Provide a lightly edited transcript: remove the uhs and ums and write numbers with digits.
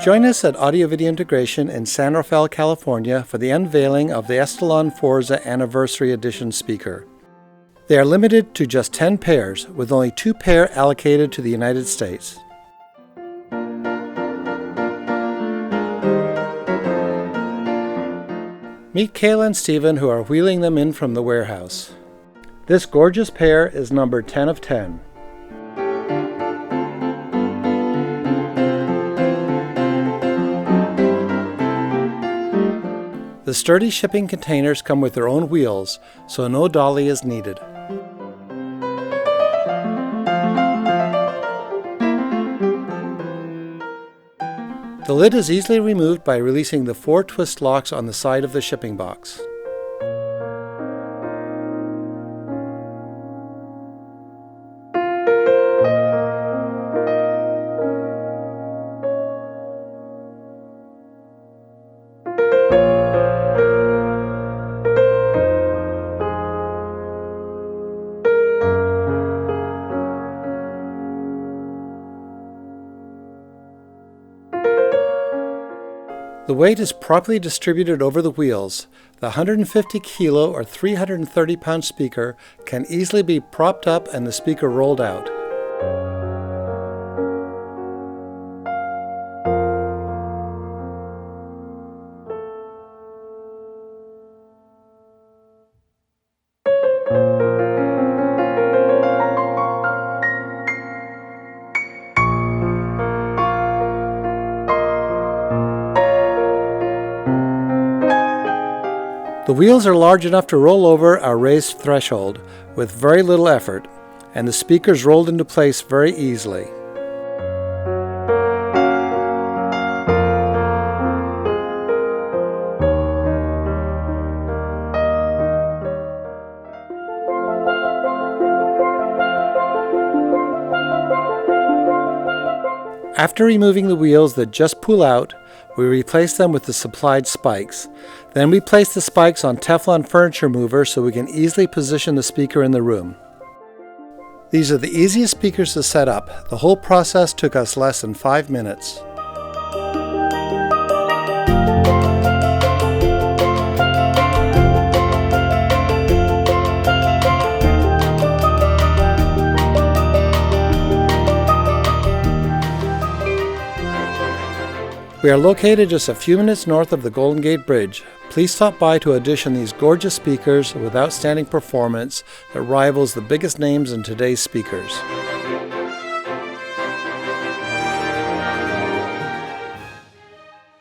Join us at Audio Video Integration in San Rafael, California for the unveiling of the Estelon Forza Anniversary Edition speaker. They are limited to just 10 pairs, with only 2 pair allocated to the United States. Meet Kayla and Stephen, who are wheeling them in from the warehouse. This gorgeous pair is number 10 of 10. The sturdy shipping containers come with their own wheels, so no dolly is needed. The lid is easily removed by releasing the 4 twist locks on the side of the shipping box. The weight is properly distributed over the wheels. The 150 kilo or 330 pound speaker can easily be propped up and the speaker rolled out. The wheels are large enough to roll over our raised threshold with very little effort, and the speakers rolled into place very easily. After removing the wheels that just pull out, we replace them with the supplied spikes. Then we place the spikes on Teflon furniture mover so we can easily position the speaker in the room. These are the easiest speakers to set up. The whole process took us less than 5 minutes. We are located just a few minutes north of the Golden Gate Bridge. Please stop by to audition these gorgeous speakers with outstanding performance that rivals the biggest names in today's speakers.